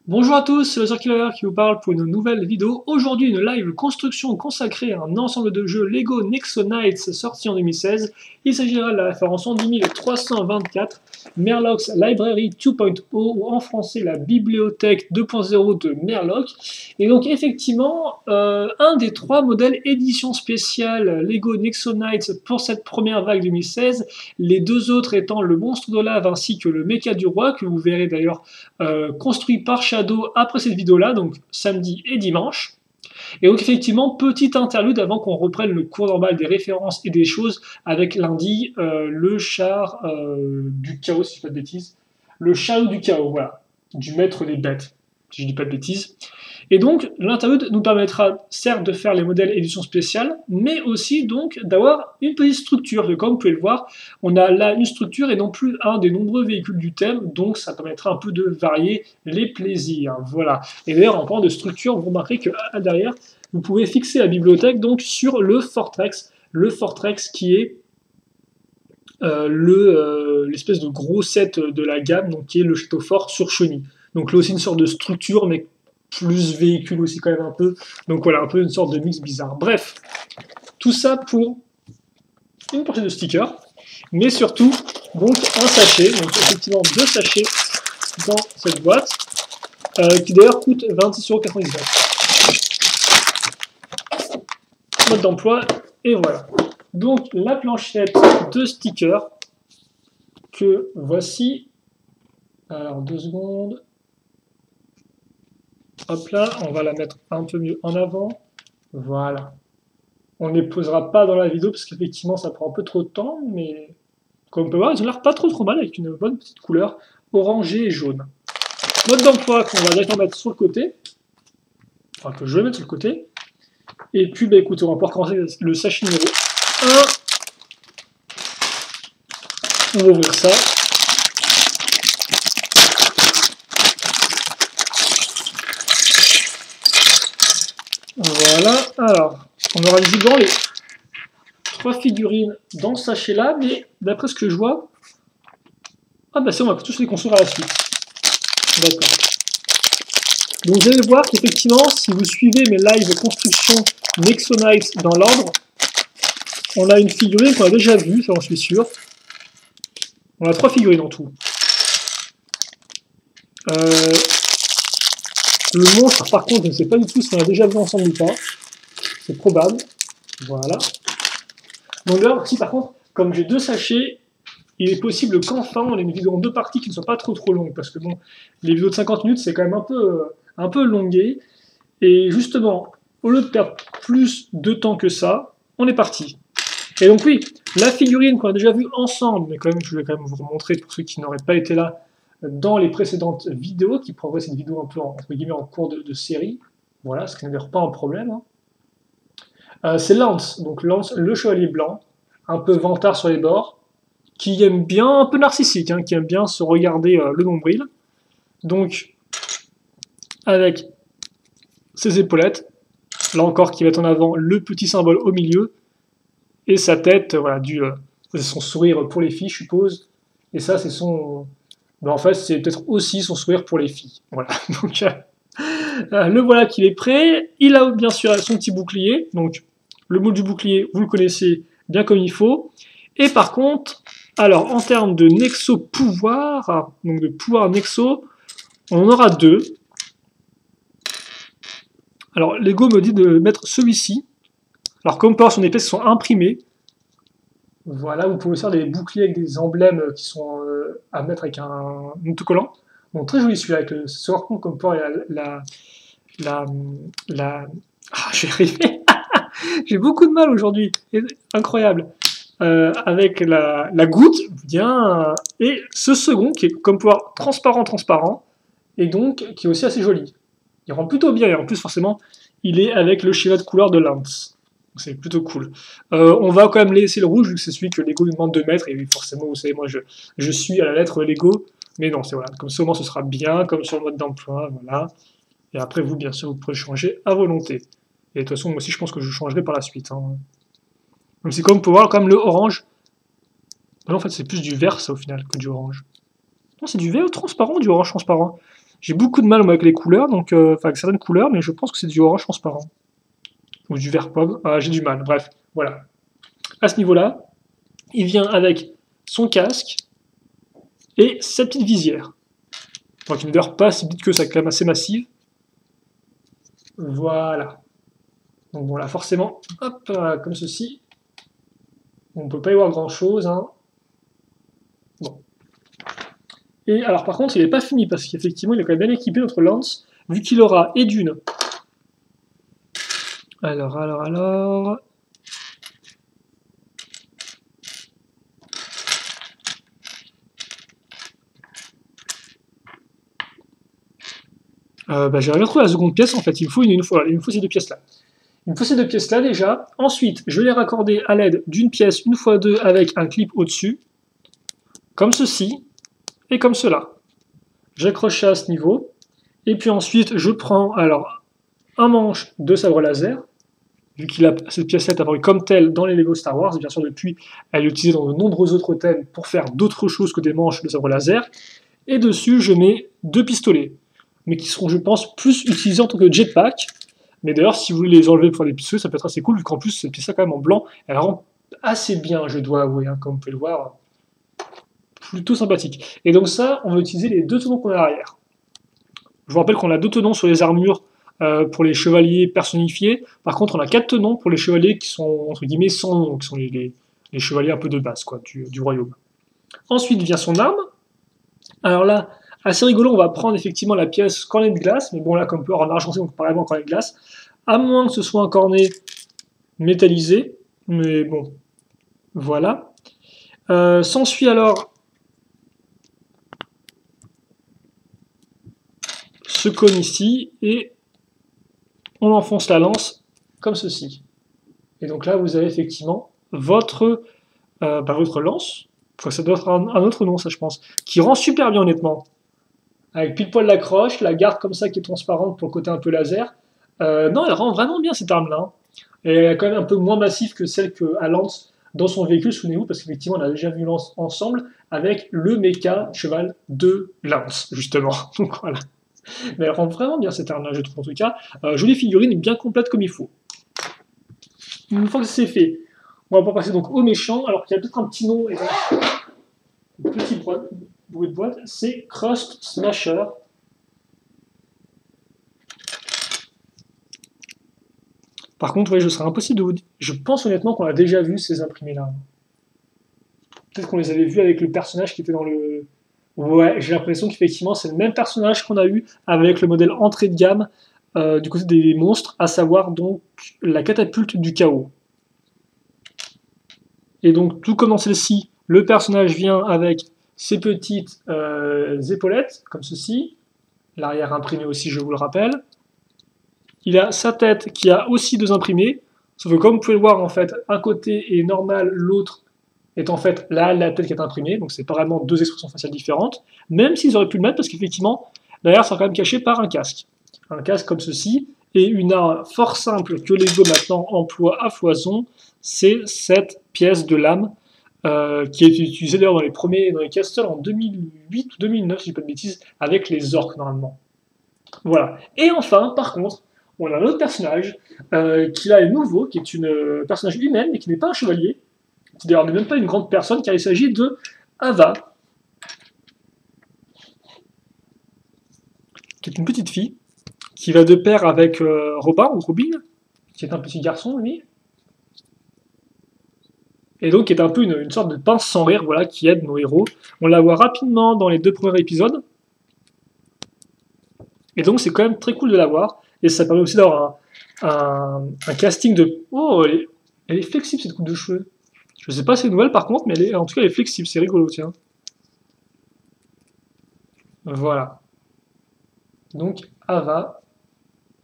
Bonjour à tous, c'est le Circular qui vous parle pour une nouvelle vidéo. Aujourd'hui, une live construction consacrée à un ensemble de jeux Lego Nexo Knights sorti en 2016. Il s'agira de la référence en 10324, Merlock's Library 2.0 ou en français la bibliothèque 2.0 de Merlock. Et donc effectivement, un des trois modèles édition spéciale Lego Nexo Knights pour cette première vague 2016, les deux autres étant le monstre de lave ainsi que le mecha du roi, que vous verrez d'ailleurs construit par Shadow après cette vidéo-là, donc samedi et dimanche. Et donc effectivement, petite interlude avant qu'on reprenne le cours normal des références et des choses avec lundi, le char du chaos, si je ne dis pas de bêtises. Le chariot du chaos, voilà, du maître des bêtes, si je ne dis pas de bêtises. Et donc, l'interlude nous permettra certes de faire les modèles édition spéciale, mais aussi donc d'avoir une petite structure. Et comme vous pouvez le voir, on a là une structure et non plus un des nombreux véhicules du thème, donc ça permettra un peu de varier les plaisirs. Voilà. Et d'ailleurs, en parlant de structure, vous remarquerez que derrière, vous pouvez fixer la bibliothèque donc sur le Fortrex qui est l'espèce de gros set de la gamme, donc qui est le château fort sur chenille. Donc là aussi une sorte de structure, mais plus véhicule aussi quand même un peu. Donc voilà, un peu une sorte de mix bizarre. Bref, tout ça pour une portée de stickers, mais surtout donc un sachet, donc effectivement deux sachets dans cette boîte, qui d'ailleurs coûte 26,99 €. Mode d'emploi, et voilà. Donc la planchette de stickers que voici. Alors 2 secondes. Hop là, on va la mettre un peu mieux en avant. Voilà. On ne les posera pas dans la vidéo parce qu'effectivement ça prend un peu trop de temps, mais comme on peut voir, ils ont l'air pas trop mal avec une bonne petite couleur orangée et jaune. Mode d'emploi qu'on va directement mettre sur le côté, enfin que je vais mettre sur le côté. Et puis bah écoutez, on va pouvoir commencer le sachet numéro 1. On va ouvrir ça. Voilà, alors, on aura visiblement les 3 figurines dans ce sachet-là, mais d'après ce que je vois, ah bah c'est on va tous les construire à la suite. D'accord. Donc vous allez voir qu'effectivement, si vous suivez mes lives construction Nexo Knights dans l'ordre, on a une figurine qu'on a déjà vue, ça j'en suis sûr. On a 3 figurines en tout. Le monstre, par contre, je ne sais pas du tout si on a déjà vu ensemble ou pas. C'est probable. Voilà. Donc là aussi, par contre, comme j'ai 2 sachets, il est possible qu'enfin on ait une vidéo en 2 parties qui ne soit pas trop longue, parce que bon, les vidéos de 50 minutes, c'est quand même un peu longué. Et justement, au lieu de perdre plus de temps que ça, on est parti. Et donc oui, la figurine qu'on a déjà vue ensemble, mais quand même, je vais quand même vous remontrer pour ceux qui n'auraient pas été là dans les précédentes vidéos, qui prendraient cette vidéo un peu entre guillemets en cours de série. Voilà, ce qui n'est d'ailleurs pas un problème. C'est Lance, donc Lance, le chevalier blanc, un peu vantard sur les bords, qui aime bien, un peu narcissique, hein, qui aime bien se regarder le nombril. Donc, avec ses épaulettes, là encore qui va être en avant le petit symbole au milieu, et sa tête, voilà, c'est son sourire pour les filles, je suppose, et ça c'est son... Ben, en fait, c'est peut-être aussi son sourire pour les filles. Voilà, donc le voilà qu'il est prêt. Il a bien sûr son petit bouclier, donc le mot du bouclier, vous le connaissez bien comme il faut. Et par contre, alors en termes de Nexo pouvoir, donc de pouvoir Nexo, on en aura 2. Alors Lego me dit de mettre celui-ci. Alors comme par son épée, sont imprimés. Voilà, vous pouvez faire des boucliers avec des emblèmes qui sont à mettre avec un autocollant. Donc très joli celui-là, avec le sort comme port et Ah, je vais arriver. J'ai beaucoup de mal aujourd'hui. Incroyable. Avec la goutte, bien, et ce second qui est comme pouvoir transparent, et donc qui est aussi assez joli. Il rend plutôt bien, et en plus forcément, il est avec le schéma de couleur de Lance. C'est plutôt cool. On va quand même laisser le rouge, vu que c'est celui que Lego lui demande de mettre, et oui, forcément, vous savez, moi je suis à la lettre Lego, mais non, c'est voilà, comme ça au moins ce sera bien, comme sur le mode d'emploi, voilà. Et après, vous, bien sûr, vous pouvez changer à volonté. Et de toute façon, moi aussi, je pense que je changerai par la suite. Hein. Même si, comme vous pouvez voir, quand même, le orange. Non, en fait, c'est plus du vert, ça, au final, que du orange. Non, c'est du vert transparent, du orange transparent. J'ai beaucoup de mal moi, avec les couleurs, donc enfin avec certaines couleurs, mais je pense que c'est du orange transparent. Ou du vert pomme. J'ai du mal, bref, voilà. À ce niveau-là, il vient avec son casque et sa petite visière. Donc il ne dort pas si vite que ça, quand même assez massive. Voilà. Donc bon là forcément, hop, comme ceci. On ne peut pas y voir grand chose. Hein. Bon. Et alors par contre il n'est pas fini parce qu'effectivement il est quand même bien équipé notre lance, vu qu'il aura et d'une. Alors. J'ai rien trouvé la seconde pièce en fait, il me faut ces deux pièces là. Il me faut ces deux pièces là déjà. Ensuite, je vais les raccorder à l'aide d'une pièce 1x2 avec un clip au-dessus, comme ceci et comme cela. J'accroche ça à ce niveau. Et puis ensuite, je prends alors un manche de sabre laser, vu qu'il a cette pièce-là est apparue comme telle dans les Lego Star Wars. Bien sûr, depuis, elle est utilisée dans de nombreux autres thèmes pour faire d'autres choses que des manches de sabre laser. Et dessus, je mets deux pistolets, mais qui seront, je pense, plus utilisés en tant que jetpack. Mais d'ailleurs, si vous voulez les enlever pour faire des pistolets, ça peut être assez cool, vu qu'en plus, cette pièce-là, quand même en blanc, elle rend assez bien, je dois avouer, hein, comme vous pouvez le voir. Plutôt sympathique. Et donc ça, on va utiliser les deux tenons qu'on a à l'arrière. Je vous rappelle qu'on a deux tenons sur les armures pour les chevaliers personnifiés. Par contre, on a 4 tenons pour les chevaliers qui sont, entre guillemets, sans nom, qui sont les chevaliers un peu de base quoi, du royaume. Ensuite vient son arme. Alors là, assez rigolo, on va prendre effectivement la pièce cornet de glace, mais bon là, comme on peut en argenté, donc pareil en cornet de glace, à moins que ce soit un cornet métallisé, mais bon, voilà. S'ensuit alors ce cône ici, et on enfonce la lance comme ceci. Et donc là, vous avez effectivement votre lance, enfin, ça doit être un autre nom, ça je pense, qui rend super bien honnêtement. Avec pile poil l'accroche, la garde comme ça qui est transparente pour le côté un peu laser. Non, elle rend vraiment bien cette arme-là. Hein. Et elle est quand même un peu moins massive que celle qu'a Lance dans son véhicule, souvenez-vous, parce qu'effectivement, on a déjà vu Lance ensemble avec le mecha cheval de Lance, justement. Donc voilà. Mais elle rend vraiment bien cette arme-là, je trouve en tout cas. Jolie figurine, bien complète comme il faut. Une fois que c'est fait, on va pouvoir passer donc au méchant. Alors qu'il y a peut-être un petit nom, et un petit bruit de boîte, c'est Crust Smasher. Par contre, ouais, je serais impossible de vous dire. Je pense honnêtement qu'on a déjà vu ces imprimés-là. Peut-être qu'on les avait vus avec le personnage qui était dans le. Ouais, j'ai l'impression qu'effectivement c'est le même personnage qu'on a eu avec le modèle entrée de gamme du côté des monstres, à savoir donc la catapulte du chaos. Et donc tout comme dans celle-ci, le personnage vient avec ses petites épaulettes, comme ceci, l'arrière imprimé aussi je vous le rappelle. Il a sa tête qui a aussi deux imprimés, sauf que comme vous pouvez le voir en fait, un côté est normal, l'autre est en fait là la tête qui est imprimée, donc c'est vraiment deux expressions faciales différentes, même s'ils auraient pu le mettre parce qu'effectivement, derrière c'est quand même caché par un casque. Un casque comme ceci, et une arme fort simple que Lego maintenant emploie à foison, c'est cette pièce de lame qui est utilisée d'ailleurs dans les castles en 2008 ou 2009, si je dis pas de bêtises, avec les orques normalement. Voilà. Et enfin, par contre, on a un autre personnage qui là est nouveau, qui est une personnage humaine, mais qui n'est pas un chevalier, qui d'ailleurs n'est même pas une grande personne, car il s'agit de Ava, qui est une petite fille, qui va de pair avec Robin, ou Robin, qui est un petit garçon, lui, et donc qui est un peu une sorte de pince sans rire, voilà, qui aide nos héros. On la voit rapidement dans les 2 premiers épisodes, et donc c'est quand même très cool de la voir, et ça permet aussi d'avoir un casting de... Oh, elle est flexible cette coupe de cheveux. Je sais pas si c'est nouvelle par contre, mais en tout cas elle est flexible, c'est rigolo, tiens. Voilà. Donc Ava,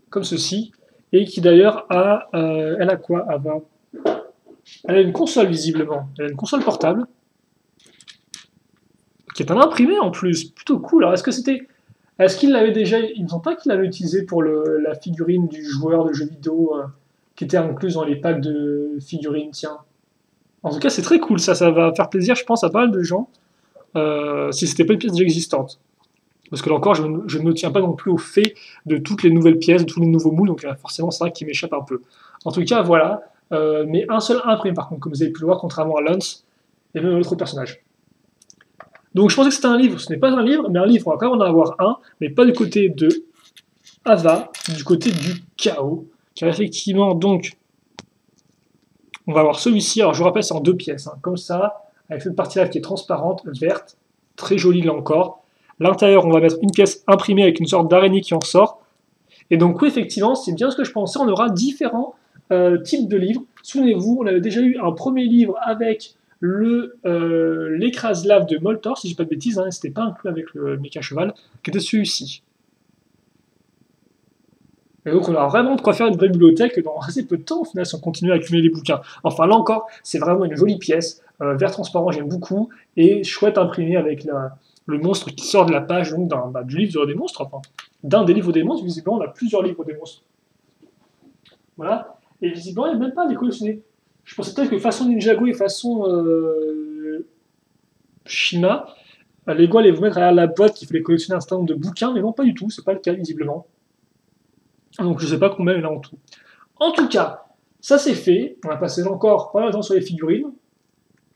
comme ceci, et qui d'ailleurs a... elle a quoi, Ava? Elle a une console visiblement, elle a une console portable, qui est un imprimé en plus, plutôt cool. Alors est-ce qu'il l'avait déjà... Il me semble pas qu'il l'avait utilisé pour la figurine du joueur de jeux vidéo qui était incluse dans les packs de figurines, tiens. En tout cas, c'est très cool, ça va faire plaisir, je pense, à pas mal de gens, si c'était pas une pièce déjà existante. Parce que là encore, je ne me tiens pas non plus au fait de toutes les nouvelles pièces, de tous les nouveaux moules, donc forcément, c'est vrai qu'il m'échappe un peu. En tout cas, voilà. Mais un seul imprimé, par contre, comme vous avez pu le voir, contrairement à Lance et même à l'autre personnage. Donc je pensais que c'était un livre, ce n'est pas un livre, mais un livre, on va quand même en avoir un, mais pas du côté de Ava, du côté du chaos, car effectivement, donc, on va avoir celui-ci, alors je vous rappelle, c'est en 2 pièces, hein, comme ça, avec cette partie-là qui est transparente, verte, très jolie là encore. L'intérieur, on va mettre une pièce imprimée avec une sorte d'araignée qui en sort. Et donc oui, effectivement, c'est bien ce que je pensais, on aura différents types de livres. Souvenez-vous, on avait déjà eu un premier livre avec l'écrase-lave de Moltor, si je dis pas de bêtises, hein, c'était pas inclus avec le méca cheval, qui était celui-ci. Et donc on a vraiment de quoi faire une vraie bibliothèque dans assez peu de temps, au final, si on continue à accumuler les bouquins. Enfin là encore, c'est vraiment une jolie pièce, vert transparent, j'aime beaucoup, et chouette imprimé avec le monstre qui sort de la page donc du livre des monstres, enfin, d'un des livres des monstres, visiblement on a plusieurs livres des monstres. Voilà, et visiblement il n'y a même pas à les collectionner. Je pensais peut-être que façon Ninjago et façon Shima, Lego allait vous mettre derrière la boîte qu'il fallait collectionner un certain nombre de bouquins, mais non pas du tout, c'est pas le cas visiblement. Donc je sais pas combien il y en a en tout. En tout cas, ça c'est fait. On va passer encore pas mal de temps sur les figurines.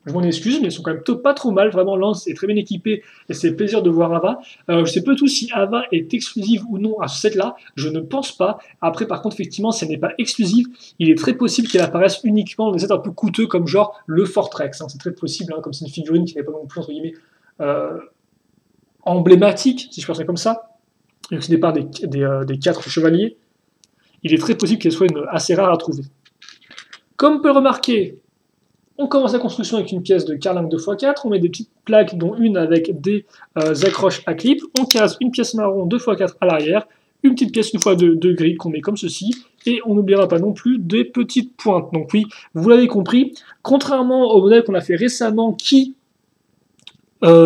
Je m'en excuse, mais elles sont quand même pas trop mal. Vraiment, Lance est très bien équipé et c'est plaisir de voir Ava. Je sais pas tout si Ava est exclusive ou non à ce set-là. Je ne pense pas. Après, par contre, effectivement, si elle n'est pas exclusive, il est très possible qu'elle apparaisse uniquement dans des sets un peu coûteux comme genre le Fortrex. Hein. C'est très possible, hein, comme c'est une figurine qui n'est pas non plus, entre guillemets, emblématique, si je peux dire comme ça. Et que ce n'est pas des 4 chevaliers. Il est très possible qu'elle soit assez rare à trouver. Comme on peut le remarquer, on commence la construction avec une pièce de carlingue 2x4, on met des petites plaques, dont une avec des accroches à clip, on case une pièce marron 2x4 à l'arrière, une petite pièce 1x2 de gris qu'on met comme ceci, et on n'oubliera pas non plus des petites pointes. Donc oui, vous l'avez compris, contrairement au modèle qu'on a fait récemment qui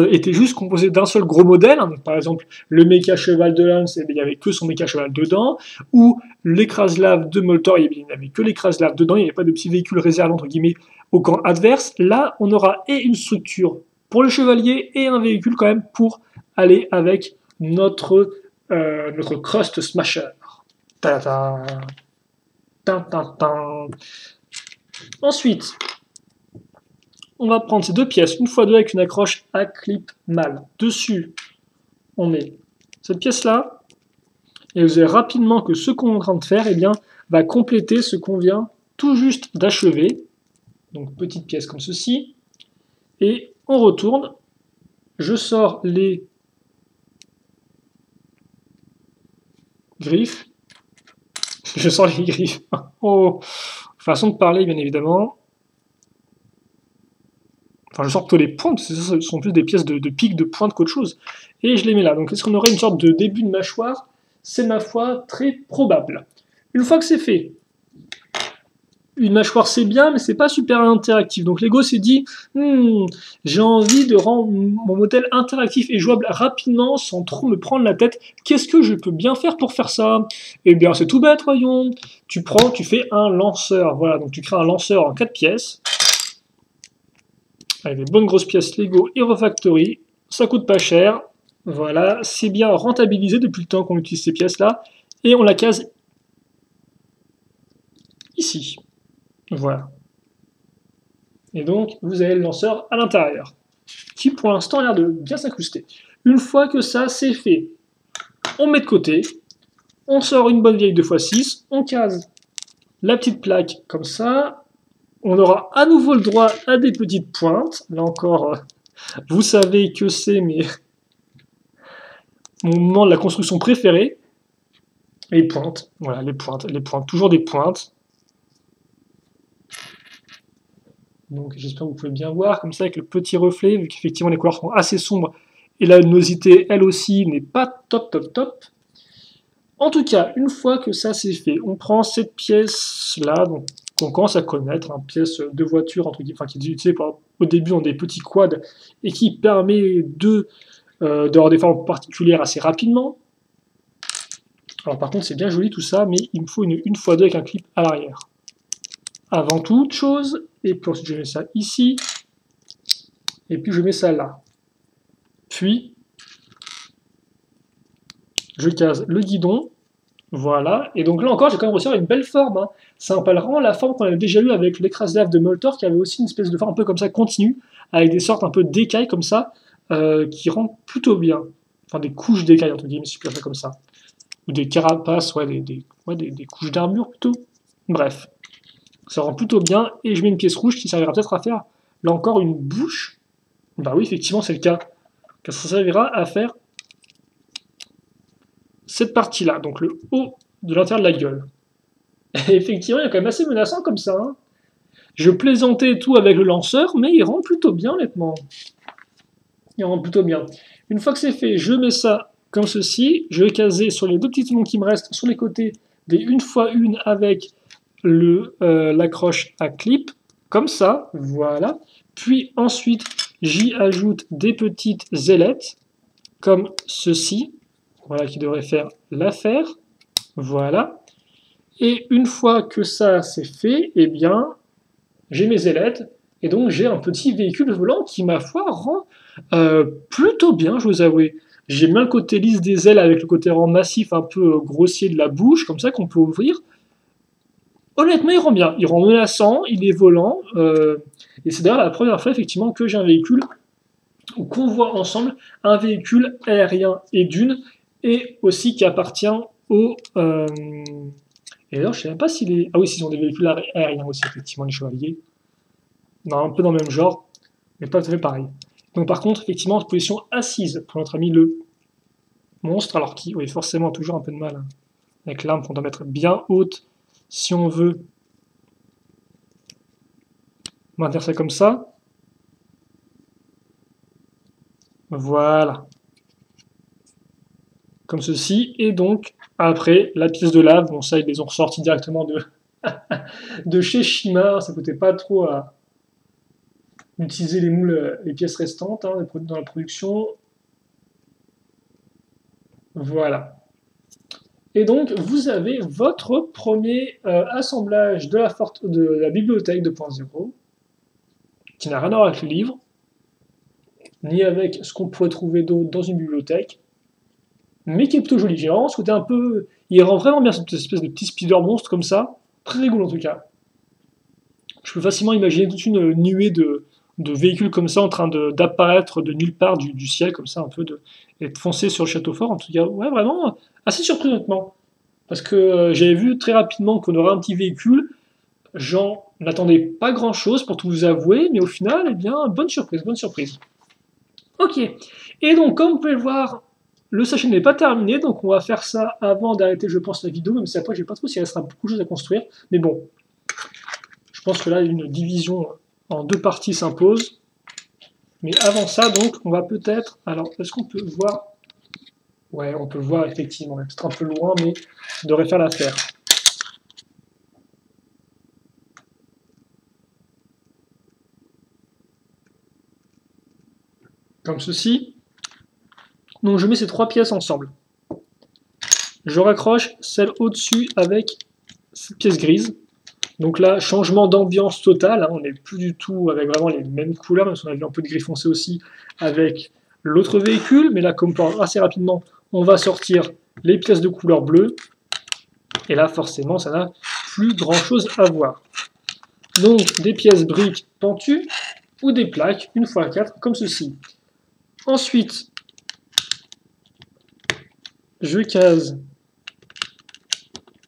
était juste composé d'un seul gros modèle, hein, donc par exemple le méca cheval de Lance, il n'y avait que son méca cheval dedans, ou l'écrase-lave de Moltor, il n'y avait que l'écrase-lave dedans, il n'y avait pas de petit véhicule réservé entre guillemets au camp adverse. Là, on aura et une structure pour le chevalier et un véhicule quand même pour aller avec notre Crust Smasher. Ta-ta. Ta-ta-ta. Ensuite, on va prendre ces 2 pièces, 1x2 avec une accroche à clip mâle. Dessus, on met cette pièce-là, et vous verrez rapidement que ce qu'on est en train de faire, eh bien, va compléter ce qu'on vient tout juste d'achever. Donc, petite pièce comme ceci. Et on retourne. Je sors les griffes. Je sors les griffes. Oh, façon de parler, bien évidemment. Enfin, je sors plutôt les pointes, ce sont plus des pièces de pique, de pointe qu'autre chose. Et je les mets là. Donc, est-ce qu'on aurait une sorte de début de mâchoire? C'est, ma foi, très probable. Une fois que c'est fait, une mâchoire c'est bien, mais c'est pas super interactif. Donc Lego s'est dit, j'ai envie de rendre mon modèle interactif et jouable rapidement, sans trop me prendre la tête. Qu'est-ce que je peux bien faire pour faire ça? Eh bien, c'est tout bête, voyons. Tu fais un lanceur. Voilà, donc tu crées un lanceur en 4 pièces. Avec des bonnes grosses pièces Lego Hero Factory. Ça coûte pas cher. Voilà, c'est bien rentabilisé depuis le temps qu'on utilise ces pièces-là. Et on la case ici. Voilà. Et donc, vous avez le lanceur à l'intérieur, qui pour l'instant a l'air de bien s'incruster. Une fois que ça, c'est fait, on met de côté, on sort une bonne vieille 2x6, on case la petite plaque comme ça, on aura à nouveau le droit à des petites pointes. Là encore, vous savez que c'est mon moment de la construction préféré. Les pointes, voilà, les pointes, toujours des pointes. Donc j'espère que vous pouvez bien voir, comme ça avec le petit reflet, vu qu'effectivement les couleurs sont assez sombres, et la luminosité, elle aussi, n'est pas top. En tout cas, une fois que ça c'est fait, on prend cette pièce-là, donc qu'on commence à connaître, une pièce de voiture, entre guillemets, enfin, qui est utilisée au début dans des petits quads, et qui permet d'avoir des formes particulières assez rapidement. Alors par contre, c'est bien joli tout ça, mais il me faut une 1x2 avec un clip à l'arrière. Avant toute chose, et puis ensuite je mets ça ici, et puis je mets ça là. Puis, je case le guidon, voilà, et donc là encore, j'ai quand même réussi à avoir une belle forme, hein. Ça rappelle vraiment la forme qu'on avait déjà eu avec l'écrase-lave de Moltor, qui avait aussi une espèce de forme un peu comme ça, continue, avec des sortes un peu d'écailles comme ça, qui rendent plutôt bien. Enfin, des couches d'écailles, entre guillemets, si je peux dire ça comme ça. Ou des carapaces, ouais, des couches d'armure plutôt. Bref, ça rend plutôt bien, et je mets une pièce rouge qui servira peut-être à faire, là encore, une bouche. Bah oui, effectivement, c'est le cas. Car ça servira à faire cette partie-là, donc le haut de l'intérieur de la gueule. Et effectivement, il est quand même assez menaçant comme ça, hein. Je plaisantais et tout avec le lanceur, mais il rend plutôt bien, honnêtement. Il rend plutôt bien. Une fois que c'est fait, je mets ça comme ceci. Je vais caser sur les deux petits trous qui me restent sur les côtés des 1x1 avec l'accroche à clip, comme ça, voilà. Puis ensuite, j'y ajoute des petites ailettes, comme ceci, voilà, qui devrait faire l'affaire, voilà. Et une fois que ça c'est fait, eh bien, j'ai mes ailettes, et donc j'ai un petit véhicule volant qui, ma foi, rend plutôt bien, je vous avoue. J'ai bien le côté lisse des ailes avec le côté rang massif un peu grossier de la bouche, comme ça qu'on peut ouvrir. Honnêtement, il rend bien. Il rend menaçant, il est volant, et c'est d'ailleurs la première fois, effectivement, que j'ai un véhicule, ou qu'on voit ensemble, un véhicule aérien et d'une, et aussi qui appartient au... et d'ailleurs, je ne sais même pas s'il est... Ah oui, s'ils ont des véhicules aériens aussi, effectivement, les chevaliers. Non, un peu dans le même genre, mais pas tout à fait pareil. Donc par contre, effectivement, en position assise pour notre ami le monstre, alors qui, oui, forcément, a toujours un peu de mal, hein, avec l'arme qu'on doit mettre bien haute si on veut maintenir ça comme ça. Voilà. Comme ceci. Et donc, après, la pièce de lave, bon ça, ils les ont ressortis directement de chez Shima, ça coûtait pas trop à utiliser les moules, les pièces restantes, hein, dans la production. Voilà. Et donc, vous avez votre premier assemblage de la bibliothèque 2.0, qui n'a rien à voir avec le livre, ni avec ce qu'on pourrait trouver d'autre dans une bibliothèque, mais qui est plutôt joli. J'ai vraiment ce côté un peu... Il rend vraiment bien cette espèce de petit spider monstre comme ça, très rigolo en tout cas. Je peux facilement imaginer toute une nuée de véhicules comme ça en train d'apparaître de nulle part du ciel, comme ça, un peu, et de foncer sur le château fort. En tout cas, ouais, vraiment, assez surpris honnêtement. Parce que j'avais vu très rapidement qu'on aurait un petit véhicule. J'en n'attendais pas grand chose pour tout vous avouer, mais au final, eh bien, bonne surprise, bonne surprise. Ok. Et donc, comme vous pouvez le voir, le sachet n'est pas terminé, donc on va faire ça avant d'arrêter, je pense, la vidéo, même si après, je ne sais pas trop s'il restera beaucoup de choses à construire. Mais bon, je pense que là, une division en deux parties s'impose. Mais avant ça, donc, on va peut-être... Alors, est-ce qu'on peut voir... Ouais, on peut voir, effectivement. C'est un peu loin, mais ça devrait faire l'affaire. Comme ceci. Donc, je mets ces trois pièces ensemble. Je raccroche celle au-dessus avec cette pièce grise. Donc là, changement d'ambiance totale, hein, on n'est plus du tout avec vraiment les mêmes couleurs, même si on a vu un peu de gris foncé aussi avec l'autre véhicule, mais là, comme assez rapidement, on va sortir les pièces de couleur bleue, et là, forcément, ça n'a plus grand-chose à voir. Donc, des pièces briques pentues, ou des plaques, 1x4, comme ceci. Ensuite, je case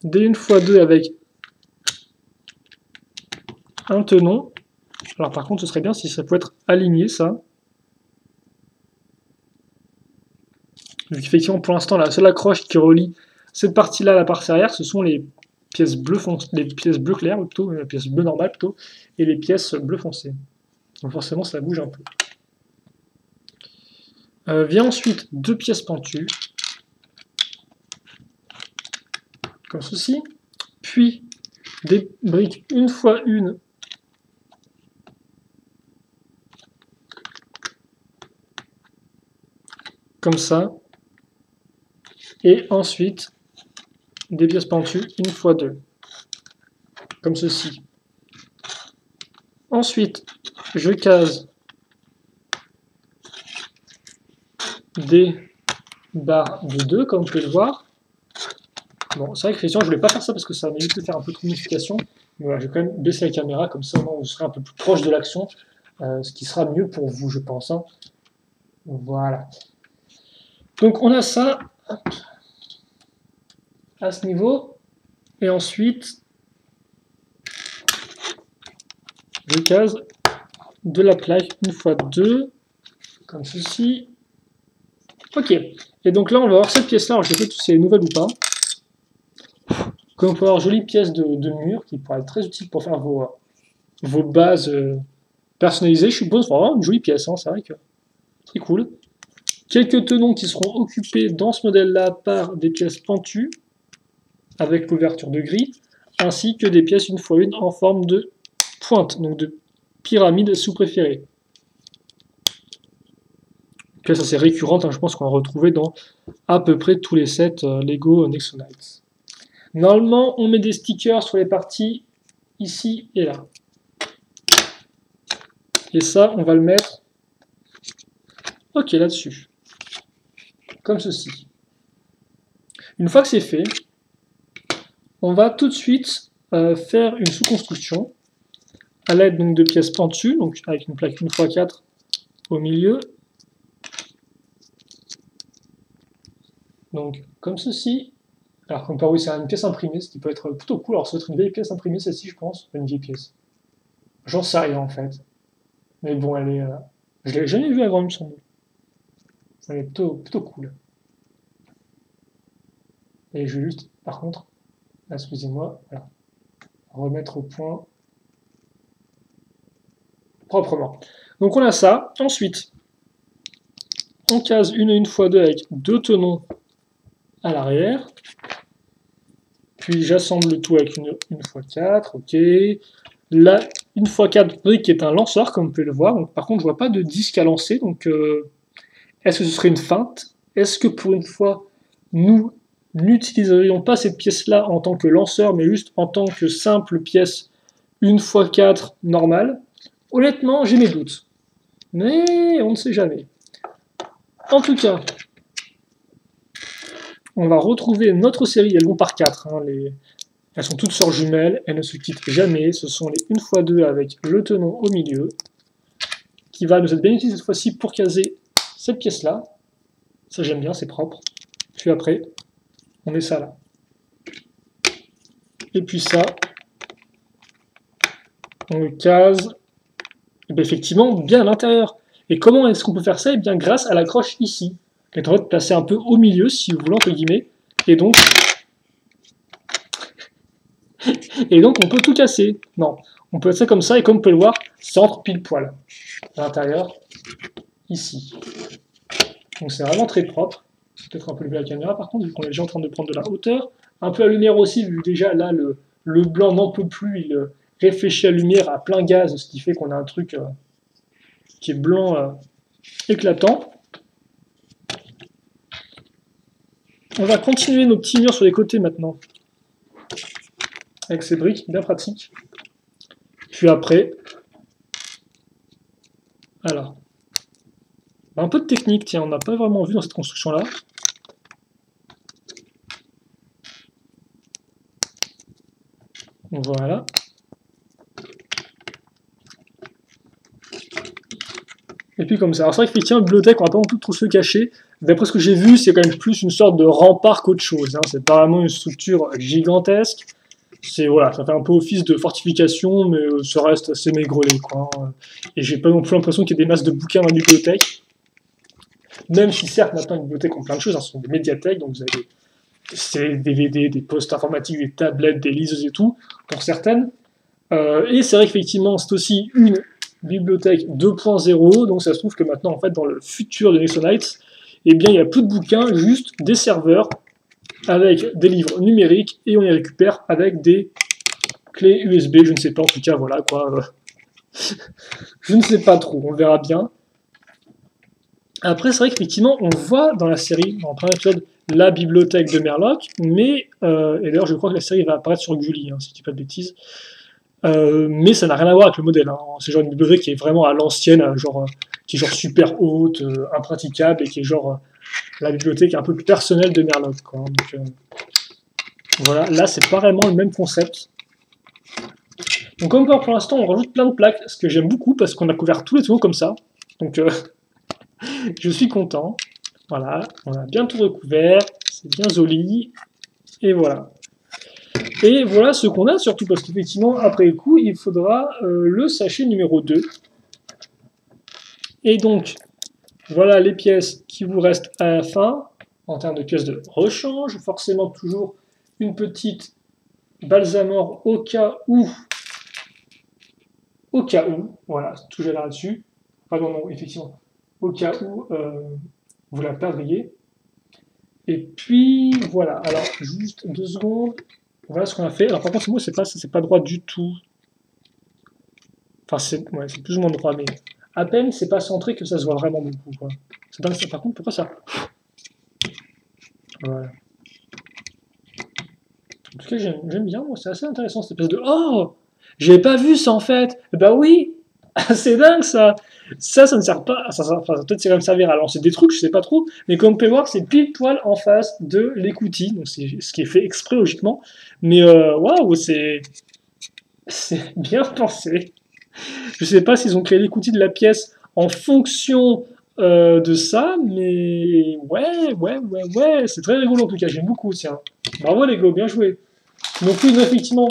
des 1x2 avec un tenon. Alors par contre, ce serait bien si ça pouvait être aligné, ça. Vu qu'effectivement, pour l'instant, la seule accroche qui relie cette partie-là à la partie arrière, ce sont les pièces bleues les pièces bleu clair, plutôt, les pièces bleu normales plutôt, et les pièces bleu foncé. Donc forcément, ça bouge un peu. Vient ensuite deux pièces pentues, comme ceci, puis des briques 1x1 comme ça, et ensuite des pièces pentues 1x2, comme ceci. Ensuite, je case des barre de 2, comme vous pouvez le voir. Bon, c'est vrai que effectivement, je voulais pas faire ça parce que ça m'évite de faire un peu trop de modification. Mais voilà, je vais quand même baisser la caméra, comme ça, vous serez un peu plus proche de l'action, ce qui sera mieux pour vous, je pense. Hein. Voilà. Donc, on a ça hop, à ce niveau. Et ensuite, je case de la plaque 1x2, comme ceci. Ok. Et donc là, on va voir cette pièce-là. Alors, je sais pas si c'est nouvelle ou pas. Comme on peut avoir une jolie pièce de mur qui pourrait être très utile pour faire vos bases personnalisées. Je suppose vraiment une jolie pièce. Hein, c'est vrai que c'est cool. Quelques tenons qui seront occupés dans ce modèle-là par des pièces pentues avec l'ouverture de gris, ainsi que des pièces 1x1 en forme de pointe, donc de pyramide sous préférée. Pièce assez récurrente, hein, je pense qu'on va retrouver dans à peu près tous les sets Lego Nexo Knights. Normalement, on met des stickers sur les parties ici et là. Et ça, on va le mettre ok là-dessus. Comme ceci. Une fois que c'est fait, on va tout de suite faire une sous-construction à l'aide donc de pièces pentues, donc avec une plaque 1x4 au milieu. Donc comme ceci. Alors comme par oui, c'est une pièce imprimée, ce qui peut être plutôt cool. Alors ça va être une vieille pièce imprimée, celle-ci je pense, une vieille pièce. J'en sais rien en fait. Mais bon, elle est... je l'ai jamais vue avant, il me semble. Elle est plutôt cool. Et je vais juste, par contre, excusez-moi, voilà, remettre au point proprement. Donc on a ça. Ensuite, on case une 1x2 avec 2 tenons à l'arrière. Puis j'assemble le tout avec une 1x4, ok. Là, 1x4 brique est un lanceur, comme vous pouvez le voir. Donc, par contre, je ne vois pas de disque à lancer. Donc, est-ce que ce serait une feinte? Est-ce que pour une fois, nous n'utiliserions pas cette pièce-là en tant que lanceur, mais juste en tant que simple pièce 1x4 normale? Honnêtement, j'ai mes doutes. Mais on ne sait jamais. En tout cas, on va retrouver notre série. Elles vont par 4. Hein, elles sont toutes sœurs jumelles. Elles ne se quittent jamais. Ce sont les 1x2 avec le tenon au milieu, qui va nous être bien utile cette fois-ci pour caser cette pièce-là. Ça, j'aime bien, c'est propre. Puis après, on met ça là. Et puis ça, on le case et bien, effectivement bien à l'intérieur. Et comment est-ce qu'on peut faire ça? Et bien grâce à l'accroche ici, qui est en fait placée un peu au milieu, si vous voulez, entre guillemets. Et donc on peut tout casser. Non, on peut faire ça comme ça, et comme vous pouvez le voir, ça entre pile poil à l'intérieur, ici. Donc c'est vraiment très propre. Peut-être un peu lever la caméra par contre, vu qu'on est déjà en train de prendre de la hauteur. Un peu la lumière aussi, vu que déjà là, le blanc n'en peut plus, il réfléchit la lumière à plein gaz, ce qui fait qu'on a un truc qui est blanc éclatant. On va continuer nos petits murs sur les côtés maintenant, avec ces briques bien pratiques. Puis après, alors, un peu de technique, tiens, on n'a pas vraiment vu dans cette construction-là. Voilà. Et puis comme ça. Alors c'est vrai qu'effectivement, la bibliothèque, on va pas non plus trop se cacher. D'après ce que j'ai vu, c'est quand même plus une sorte de rempart qu'autre chose. Hein. C'est pas vraiment une structure gigantesque. C'est voilà, ça fait un peu office de fortification, mais ça reste assez maigrelet, quoi. Et j'ai pas non plus l'impression qu'il y ait des masses de bouquins dans la bibliothèque. Même si certes, maintenant, les bibliothèques ont plein de choses, hein, ce sont des médiathèques, donc vous avez des DVD, des postes informatiques, des tablettes, des liseuses et tout, pour certaines. Et c'est vrai qu'effectivement, c'est aussi une bibliothèque 2.0, donc ça se trouve que maintenant, en fait, dans le futur de Nexo Knights, eh bien, il n'y a plus de bouquins, juste des serveurs avec des livres numériques, et on les récupère avec des clés USB, je ne sais pas, en tout cas, voilà, quoi. Je ne sais pas trop, on verra bien. Après, c'est vrai qu'effectivement, on voit dans la série, dans le premier épisode, la bibliothèque de Merlock, mais, et d'ailleurs, je crois que la série va apparaître sur Gulli, hein, si je ne dis pas de bêtises, mais ça n'a rien à voir avec le modèle. Hein. C'est genre une bibliothèque qui est vraiment à l'ancienne, genre, qui est genre super haute, impraticable, et qui est genre la bibliothèque un peu plus personnelle de Merloc, quoi. Donc, voilà, là c'est pas vraiment le même concept. Donc encore pour l'instant on rajoute plein de plaques, ce que j'aime beaucoup parce qu'on a couvert tous les tonneaux comme ça. Donc je suis content. Voilà, on a bien tout recouvert, c'est bien joli. Et voilà. Et voilà ce qu'on a surtout parce qu'effectivement après le coup il faudra le sachet numéro 2. Et donc voilà les pièces qui vous restent à la fin en termes de pièces de rechange. Forcément toujours une petite balsamore au cas où, voilà, toujours là-dessus. Pardon, non, effectivement, au cas où vous la perdriez. Et puis voilà, alors juste 2 secondes. Voilà ce qu'on a fait. Alors par contre, moi, c'est pas droit du tout. Enfin, c'est plus ou moins droit, mais à peine c'est pas centré que ça se voit vraiment beaucoup, quoi. C'est dingue ça. Par contre, pourquoi ça? Voilà. En tout cas, j'aime bien, moi, c'est assez intéressant cette espèce de. Oh! J'avais pas vu ça en fait! Bah oui! C'est dingue ça! Ça ne sert pas. Enfin, peut-être c'est quand même servir à lancer des trucs, je sais pas trop. Mais comme on peut voir, c'est pile poil en face de l'écoutille. Donc c'est ce qui est fait exprès logiquement. Mais waouh, c'est bien pensé. Je sais pas s'ils ont créé l'écoutille de la pièce en fonction de ça, mais ouais, c'est très rigolo en tout cas, j'aime beaucoup, tiens. Bravo les gars, bien joué. Donc oui, effectivement,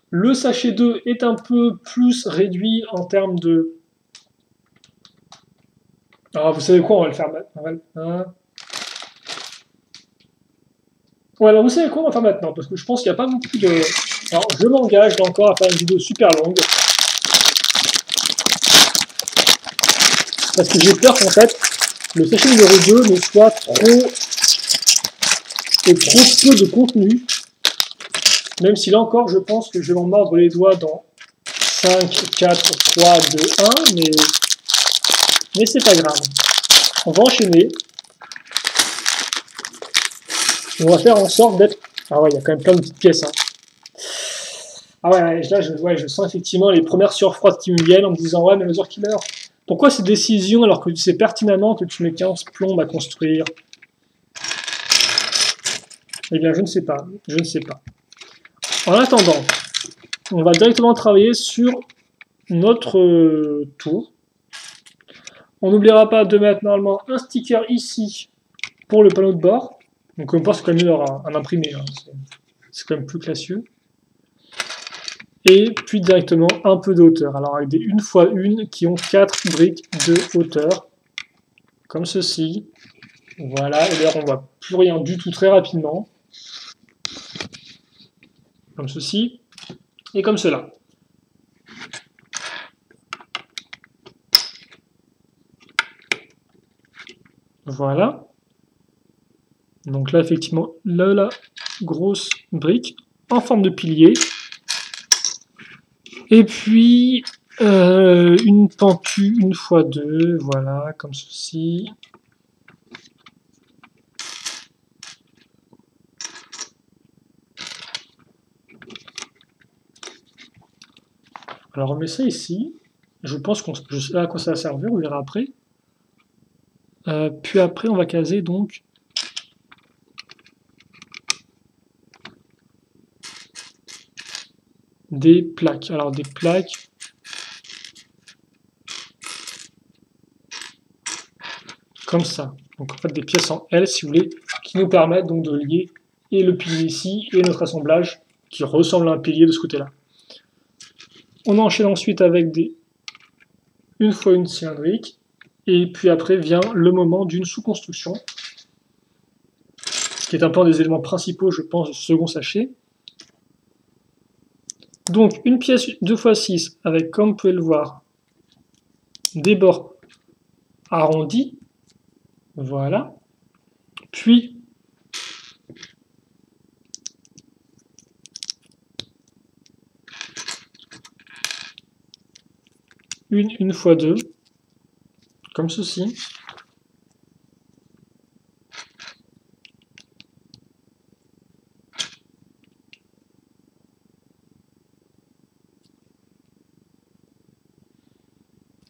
le sachet 2 est un peu plus réduit en termes de... Alors vous savez quoi, on va le faire maintenant. Ouais, alors vous savez quoi, on va faire maintenant, parce que je pense qu'il n'y a pas beaucoup de... Alors je m'engage encore à faire une vidéo super longue. Parce que j'ai peur qu'en fait, le sachet numéro 2 ne soit trop peu de contenu. Même si là encore, je pense que je vais m'en mordre les doigts dans 5, 4, 3, 2, 1, mais c'est pas grave. On va enchaîner. On va faire en sorte d'être... Ah ouais, il y a quand même plein de petites pièces. Hein. Ah ouais, là, je sens effectivement les premières sueurs froides qui me viennent en me disant « Ouais, mais Mother Killer, pourquoi ces décisions alors que tu sais pertinemment que tu mets 15 plombes à construire ?» Eh bien, je ne sais pas. Je ne sais pas. En attendant, on va directement travailler sur notre tour. On n'oubliera pas de mettre normalement un sticker ici pour le panneau de bord. Donc on pense quand même mieux d'avoir un imprimé, hein. C'est quand même plus classieux. Et puis directement un peu de hauteur. Alors avec des 1x1 qui ont 4 briques de hauteur. Comme ceci. Voilà, et d'ailleurs on voit plus rien du tout très rapidement. Comme ceci. Et comme cela. Voilà. Donc là, effectivement, la grosse brique en forme de pilier. Et puis, une pentue 1x2, voilà, comme ceci. Alors on met ça ici. Je pense que je sais à quoi ça va servir, on verra après. Puis après, on va caser donc des plaques. Alors des plaques comme ça. Donc en fait des pièces en L si vous voulez, qui nous permettent donc de lier et le pilier ici et notre assemblage qui ressemble à un pilier de ce côté-là. On enchaîne ensuite avec des 1x1 cylindriques. Et puis après vient le moment d'une sous-construction, qui est un peu un des éléments principaux, je pense, du second sachet. Donc une pièce 2x6 avec, comme vous pouvez le voir, des bords arrondis. Voilà. Puis une 1x2, comme ceci.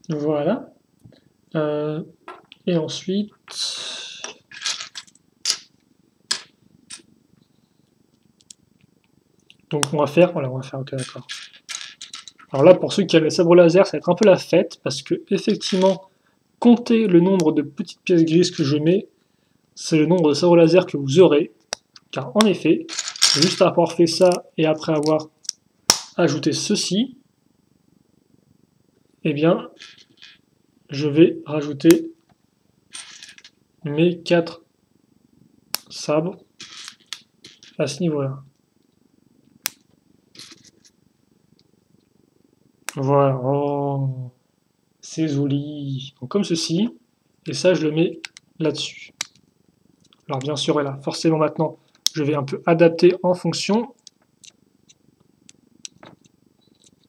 Voilà. Et ensuite, Donc on va faire, voilà, on va faire, ok, d'accord. Alors là, pour ceux qui aiment les sabres laser, ça va être un peu la fête, parce que effectivement, compter le nombre de petites pièces grises que je mets, c'est le nombre de sabres laser que vous aurez, car en effet, juste après avoir fait ça, et après avoir ajouté ceci, eh bien, je vais rajouter mes 4 sabres à ce niveau-là. Voilà, oh, c'est joli. Donc comme ceci, et ça je le mets là-dessus. Alors bien sûr, voilà, forcément maintenant, je vais un peu adapter en fonction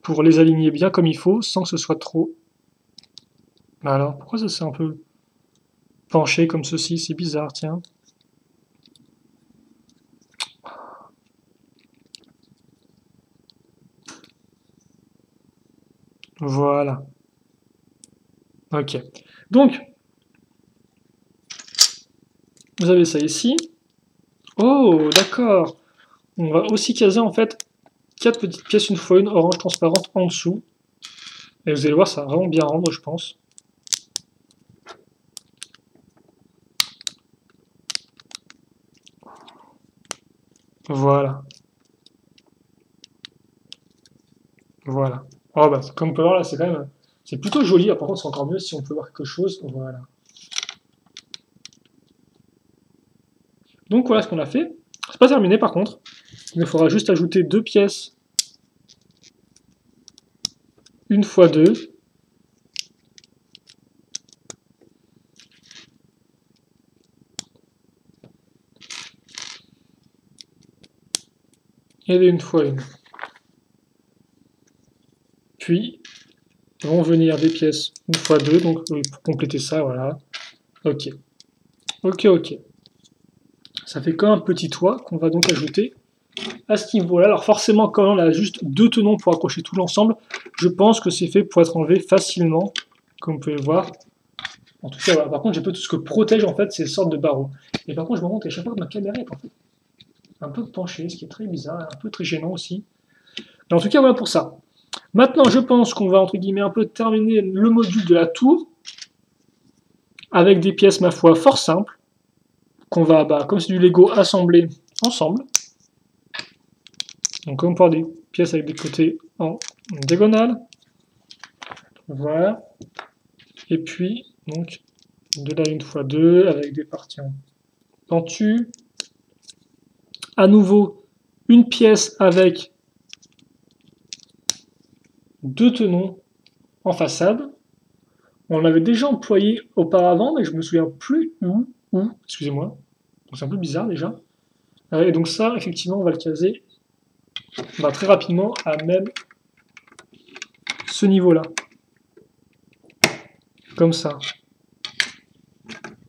pour les aligner bien comme il faut, sans que ce soit trop... Alors, pourquoi ça s'est un peu penché comme ceci? C'est bizarre, tiens. Voilà. Ok. Donc, vous avez ça ici. Oh, d'accord. On va aussi caser en fait 4 petites pièces, une fois une orange transparente en dessous. Et vous allez voir, ça va vraiment bien rendre, je pense. Voilà. Voilà. Oh bah, comme on peut voir là, c'est quand même... C'est plutôt joli. Par contre, c'est encore mieux si on peut voir quelque chose. Voilà. Donc voilà ce qu'on a fait. C'est pas terminé par contre. Il me faudra juste ajouter 2 pièces. Une fois 2. Et une fois une. Puis, vont venir des pièces une fois 2. Donc pour compléter ça, voilà. Ok. Ok, ok. Ça fait comme un petit toit qu'on va donc ajouter à ce niveau-là. Alors forcément, quand on a juste 2 tenons pour accrocher tout l'ensemble, je pense que c'est fait pour être enlevé facilement, comme vous pouvez le voir. En tout cas, voilà. Par contre, j'ai peu tout ce que protège en fait ces sortes de barreaux. Et par contre, je me rends compte qu'à chaque fois que ma caméra est en fait un peu penchée, ce qui est très bizarre, un peu très gênant aussi. Mais en tout cas, voilà pour ça. Maintenant, je pense qu'on va entre guillemets un peu terminer le module de la tour avec des pièces, ma foi, fort simples, qu'on va, comme c'est du Lego, assembler ensemble. Donc, comme pour des pièces avec des côtés en diagonale. Voilà. Et puis, donc, de là une fois 2, avec des parties en pentu. À nouveau, une pièce avec 2 tenons en façade. On l'avait déjà employé auparavant, mais je me souviens plus où, excusez-moi. C'est un peu bizarre déjà. Et donc ça, effectivement, on va le caser très rapidement à même ce niveau-là. Comme ça.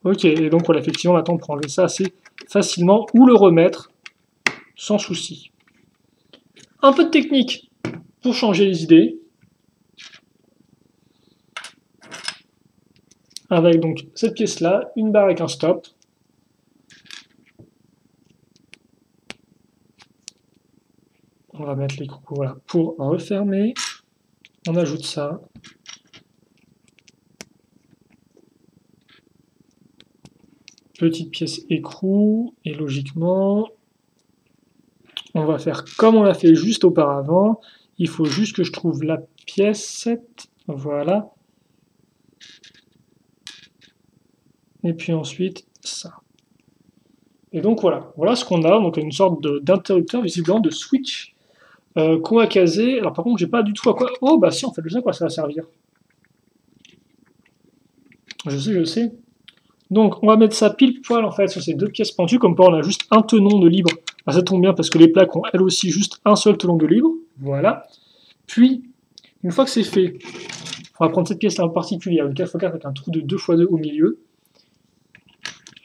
Ok, et donc voilà, effectivement, maintenant on peut enlever ça assez facilement ou le remettre sans souci. Un peu de technique pour changer les idées. Avec donc cette pièce-là, une barre avec un stop. On va mettre les coucous, voilà, pour refermer. On ajoute ça. Petite pièce écrou, et logiquement, on va faire comme on l'a fait juste auparavant. Il faut juste que je trouve la pièce, voilà. Et puis ensuite, ça. Et donc voilà, voilà ce qu'on a, donc une sorte d'interrupteur, visiblement de switch, qu'on va caser. Alors par contre, j'ai pas du tout à quoi... Oh bah si, en fait, je sais à quoi ça va servir. Je sais. Donc on va mettre ça pile poil en fait sur ces 2 pièces pentues, comme quoi on a juste un tenon de libre. Ah, ça tombe bien parce que les plaques ont elles aussi juste un seul tenon de libre. Voilà. Puis, une fois que c'est fait, on va prendre cette pièce-là en particulier, une 4x4 avec un trou de 2x2 au milieu.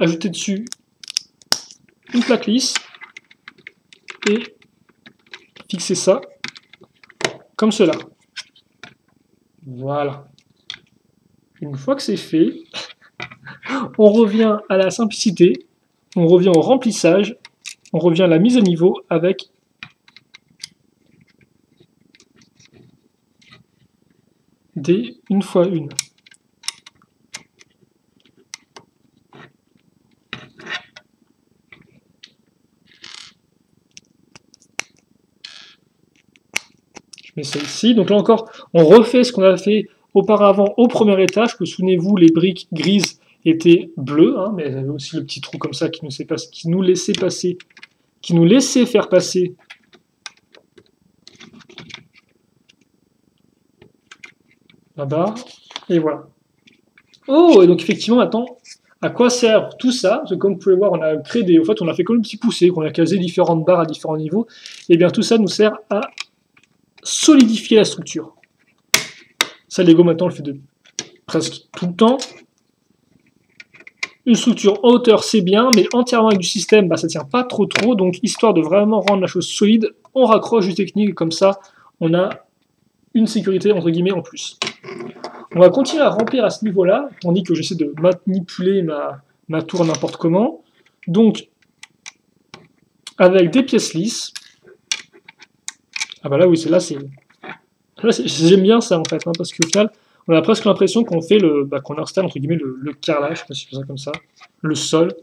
Ajouter dessus une plaque lisse et fixer ça comme cela. Voilà. Une fois que c'est fait, on revient à la simplicité, on revient au remplissage, on revient à la mise à niveau avec des 1x1. Je mets ça ici. Donc là encore, on refait ce qu'on a fait auparavant au premier étage. Que souvenez-vous, les briques grises étaient bleues, hein, mais il y avait aussi le petit trou comme ça qui nous laissait passer, qui nous laissait faire passer la barre. Et voilà. Oh, et donc effectivement, maintenant, à quoi sert tout ça? Parce que comme vous pouvez voir, on a créé des. En fait, on a fait comme un petit poussé, qu'on a casé différentes barres à différents niveaux. Et bien tout ça nous sert à solidifier la structure. Ça, Lego maintenant le fait de presque tout le temps. Une structure en hauteur, c'est bien, mais entièrement avec du système, bah, ça tient pas trop. Donc, histoire de vraiment rendre la chose solide, on raccroche du technique, et comme ça, on a une sécurité, entre guillemets, en plus. On va continuer à remplir à ce niveau-là, tandis que j'essaie de manipuler ma tour n'importe comment. Donc, avec des pièces lisses. Ah bah là, oui, j'aime bien ça, en fait, hein, parce qu'au final, on a presque l'impression qu'on fait qu'on installe, entre guillemets, le carrelage, je sais pas si je fais ça comme ça, le sol,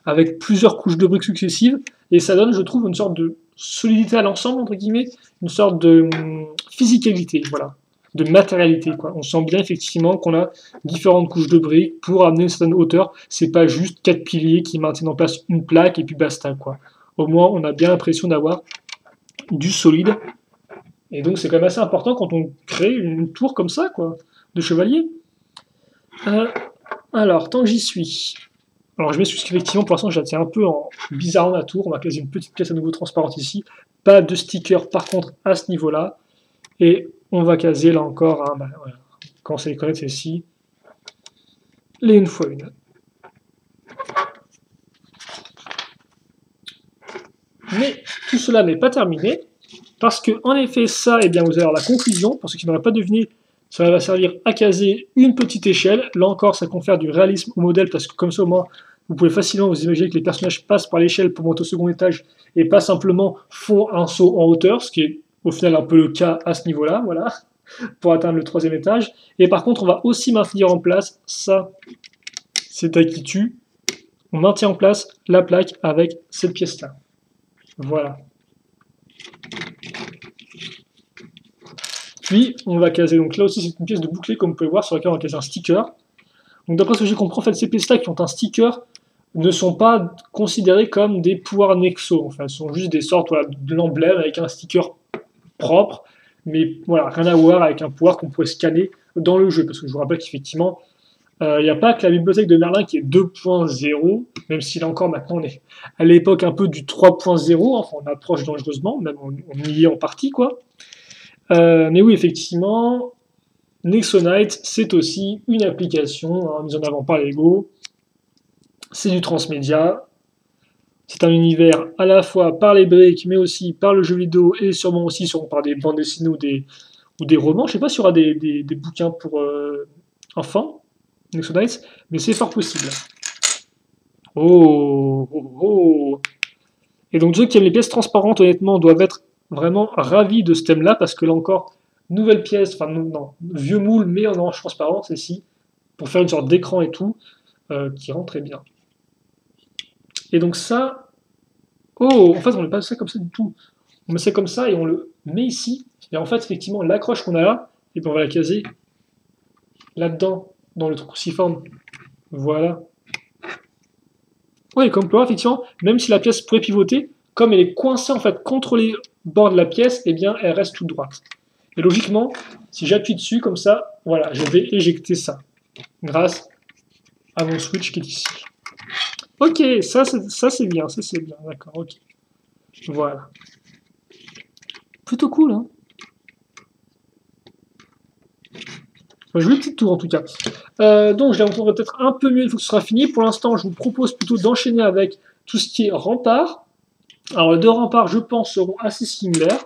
avec plusieurs couches de briques successives, et ça donne, je trouve, une sorte de solidité à l'ensemble, entre guillemets, une sorte de physicalité, voilà, de matérialité, quoi. On sent bien, effectivement, qu'on a différentes couches de briques pour amener une certaine hauteur, c'est pas juste 4 piliers qui maintiennent en place une plaque, et puis basta, quoi. Au moins, on a bien l'impression d'avoir du solide, et donc c'est quand même assez important quand on crée une tour comme ça, quoi, de chevalier. Alors, tant que j'y suis. Alors je m'excuse qu'effectivement pour l'instant je la tiens un peu en bizarrement la tour. On va caser une petite pièce à nouveau transparente ici. Pas de sticker par contre à ce niveau-là. Et on va caser là encore, hein, voilà. Quand c'est les connaître celle-ci, les 1x1. Mais tout cela n'est pas terminé. Parce que, en effet, ça, eh bien, vous allez avoir la conclusion. Pour ceux qui n'auraient pas deviné, ça va servir à caser une petite échelle. Là encore, ça confère du réalisme au modèle, parce que comme ça, au moins, vous pouvez facilement vous imaginer que les personnages passent par l'échelle pour monter au second étage, et pas simplement font un saut en hauteur, ce qui est au final un peu le cas à ce niveau-là, voilà, pour atteindre le 3e étage. Et par contre, on va aussi maintenir en place, ça, c'est Akitu, on maintient en place la plaque avec cette pièce-là. Voilà. Puis, on va caser, donc là aussi c'est une pièce de bouclé, comme vous pouvez voir, sur laquelle on va caser un sticker. Donc d'après ce que j'ai compris, en fait, ces pièces-là qui ont un sticker ne sont pas considérées comme des pouvoirs Nexo, en fait, ce sont juste des sortes, voilà, de l'emblème avec un sticker propre, mais voilà, rien à voir avec un pouvoir qu'on pourrait scanner dans le jeu, parce que je vous rappelle qu'effectivement, il n'y a pas que la bibliothèque de Merlin qui est 2.0, même si là encore maintenant on est à l'époque un peu du 3.0, enfin on approche dangereusement, même on y est en partie, quoi. Mais oui, effectivement, Nexonite, c'est aussi une application, hein, mise en avant par Lego. C'est du transmédia. C'est un univers à la fois par les briques, mais aussi par le jeu vidéo, et sûrement aussi par des bandes dessinées ou des romans. Je ne sais pas s'il y aura des bouquins pour enfants, Nexonite, mais c'est fort possible. Oh, oh, oh. Et donc, ceux qui aiment les pièces transparentes, honnêtement, doivent être vraiment ravis de ce thème-là, parce que là encore, nouvelle pièce, enfin non, vieux moule, mais en orange transparent, celle-ci, pour faire une sorte d'écran et tout, qui rend très bien. Et donc ça, oh, en fait, on ne met pas ça comme ça du tout. On met ça comme ça et on le met ici. Et en fait, effectivement, l'accroche qu'on a là, et puis on va la caser là-dedans, dans le trou cruciforme. Voilà. Oui, comme on peut voir, effectivement, même si la pièce pourrait pivoter, comme elle est coincée en fait contre les bords de la pièce, eh bien, elle reste toute droite. Et logiquement, si j'appuie dessus comme ça, voilà, je vais éjecter ça, grâce à mon switch qui est ici. Ok, ça c'est bien, d'accord, ok. Voilà. Plutôt cool, hein. Jolie petite tour en tout cas. Donc je la montrerai peut-être un peu mieux une fois que ce sera fini. Pour l'instant, je vous propose plutôt d'enchaîner avec tout ce qui est rempart. Alors les deux remparts, je pense, seront assez similaires.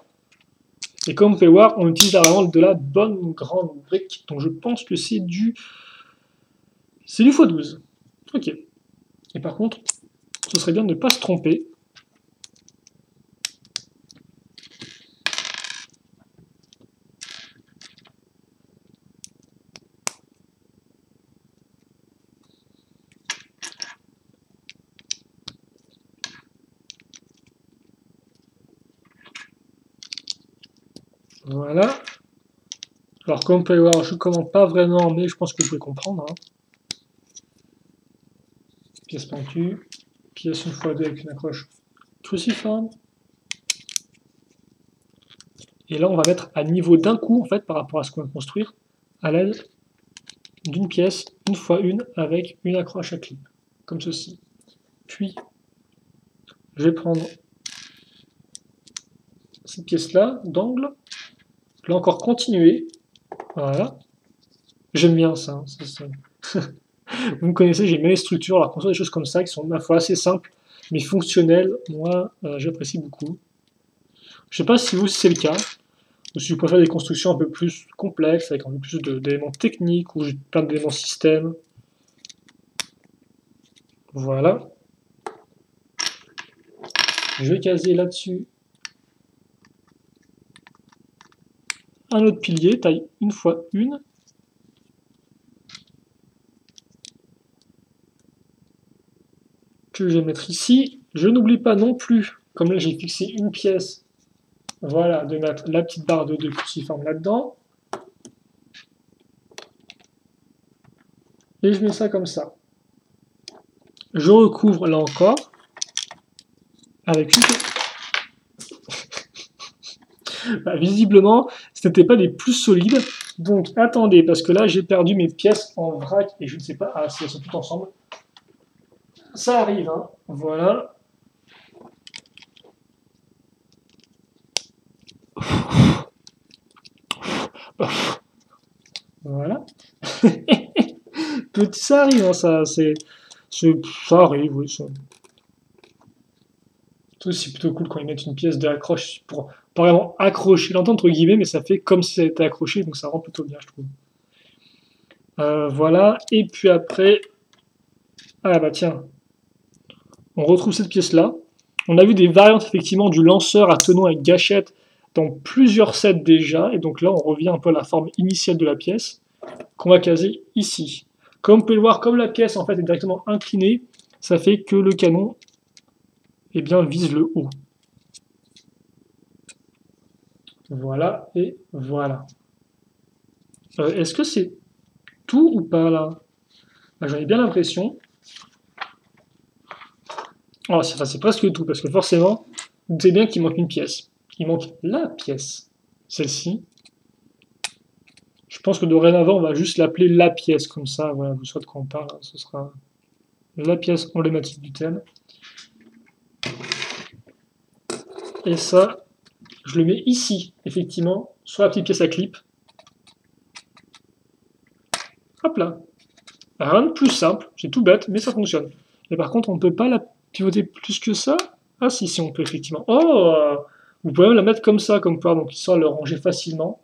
Et comme vous pouvez voir, on utilise vraiment de la bonne grande brique. Donc je pense que c'est du x12. Ok. Et par contre, ce serait bien de ne pas se tromper. Voilà. Alors comme vous pouvez voir, je ne commande pas vraiment, mais je pense que vous pouvez comprendre. Hein. Pièce pentue, pièce 1x2 avec une accroche cruciforme. Et là, on va mettre à niveau d'un coup, en fait, par rapport à ce qu'on va construire, à l'aide d'une pièce, 1x1, avec une accroche à clip, comme ceci. Puis, je vais prendre cette pièce-là, d'angle, je vais encore continuer, voilà. J'aime bien ça, Vous me connaissez, j'aime bien les structures, alors construire des choses comme ça, qui sont à la fois assez simples, mais fonctionnelles, moi, j'apprécie beaucoup. Je sais pas si vous, c'est le cas, ou si vous préférez des constructions un peu plus complexes, avec un peu plus d'éléments techniques, ou plein d'éléments système. Voilà. Je vais caser là-dessus un autre pilier, taille 1x1. Que je vais mettre ici. Je n'oublie pas non plus, comme là j'ai fixé une pièce, voilà, de mettre la petite barre de cruciforme là-dedans. Et je mets ça comme ça. Je recouvre là encore avec une bah, visiblement, ce n'était pas des plus solides. Donc attendez, parce que là j'ai perdu mes pièces en vrac et je ne sais pas si elles sont toutes ensemble. Ça arrive, hein. Voilà. Voilà. Petit, ça arrive, hein, ça arrive, oui. C'est plutôt cool quand ils mettent une pièce d'accroche pour pas vraiment accrocher l'entente entre guillemets, mais ça fait comme si ça était accroché, donc ça rend plutôt bien, je trouve. Voilà, et puis après, ah bah tiens, on retrouve cette pièce-là. On a vu des variantes effectivement du lanceur à tenon avec gâchette dans plusieurs sets déjà, et donc là on revient un peu à la forme initiale de la pièce, qu'on va caser ici. Comme vous pouvez le voir, comme la pièce en fait est directement inclinée, ça fait que le canon eh bien, vise le haut. Voilà, et voilà. Est-ce que c'est tout ou pas là? J'en ai bien l'impression. Oh, c'est presque tout, parce que forcément, vous savez bien qu'il manque une pièce. Il manque la pièce. Celle-ci. Je pense que dorénavant, on va juste l'appeler la pièce, comme ça, voilà, vous savez de quoi on parle. Hein. Ce sera la pièce emblématique du thème. Et ça, je le mets ici, effectivement, sur la petite pièce à clip. Hop là. Rien de plus simple, c'est tout bête, mais ça fonctionne. Et par contre, on ne peut pas la pivoter plus que ça. Ah si, on peut effectivement. Oh, vous pouvez même la mettre comme ça, comme quoi, donc histoire de le ranger facilement.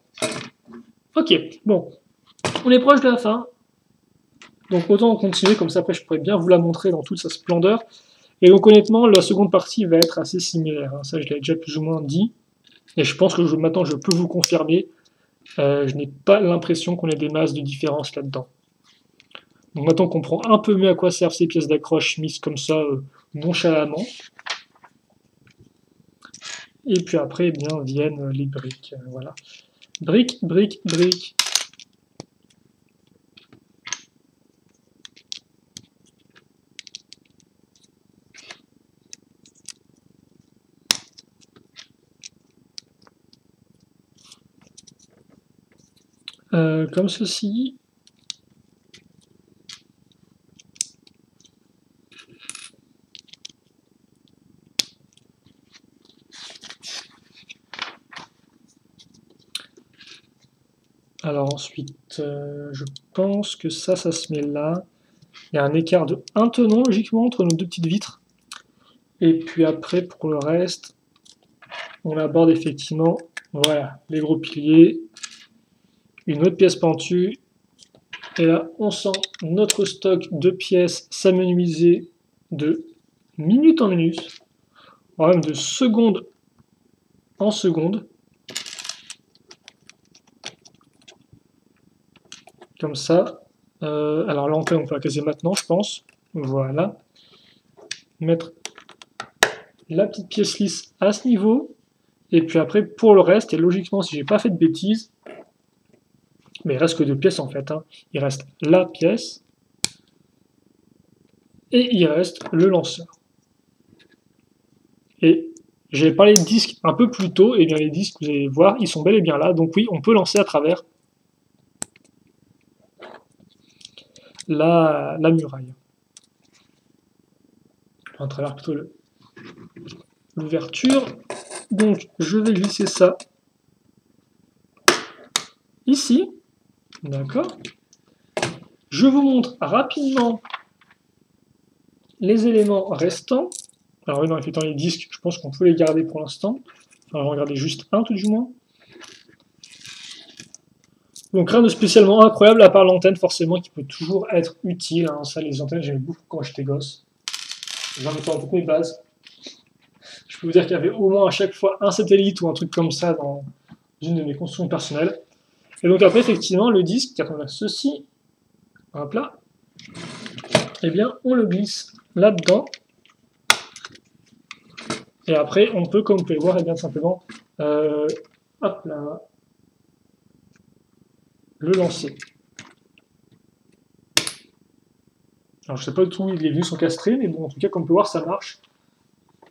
Ok, bon, on est proche de la fin. Donc autant continuer, comme ça après je pourrais bien vous la montrer dans toute sa splendeur. Et donc honnêtement, la seconde partie va être assez similaire. Hein. Ça, je l'ai déjà plus ou moins dit. Et je pense que maintenant, je peux vous confirmer. Je n'ai pas l'impression qu'on ait des masses de différence là-dedans. Donc maintenant qu'on comprend un peu mieux à quoi servent ces pièces d'accroche mises comme ça, nonchalamment. Et puis après, eh bien, viennent les briques. Voilà. Briques, briques, briques. Comme ceci. Alors ensuite, je pense que ça se met là. Il y a un écart de 1 tenon, logiquement, entre nos deux petites vitres. Et puis après, pour le reste, on aborde effectivement, voilà, les gros piliers, une autre pièce pentue. Et là, on sent notre stock de pièces s'amenuiser de minute en minute, voire même de seconde en seconde. Comme ça. Alors là, on peut la caser maintenant, je pense. Voilà. Mettre la petite pièce lisse à ce niveau. Et puis après, pour le reste, et logiquement, si j'ai pas fait de bêtises, mais il reste que 2 pièces en fait, hein. Il reste la pièce, et il reste le lanceur. Et j'ai parlé de disques un peu plus tôt, et bien les disques, vous allez voir, ils sont bel et bien là. Donc oui, on peut lancer à travers la muraille. À travers plutôt l'ouverture. Donc je vais glisser ça ici. D'accord. Je vous montre rapidement les éléments restants. Alors oui, non, effectivement, les disques, je pense qu'on peut les garder pour l'instant. Enfin, on va regarder juste un tout du moins. Donc rien de spécialement incroyable à part l'antenne forcément qui peut toujours être utile. Hein. Ça, les antennes, j'aimais beaucoup quand j'étais gosse. J'en ai pas beaucoup mes bases. Je peux vous dire qu'il y avait au moins à chaque fois un satellite ou un truc comme ça dans une de mes constructions personnelles. Et donc après, effectivement, le disque, quand on a ceci, hop là, eh bien, on le glisse là-dedans. Et après, on peut, comme vous pouvez voir, eh bien simplement, hop là, le lancer. Alors, je sais pas du tout où les vues sont castrées, mais bon, en tout cas, comme on peut voir, ça marche.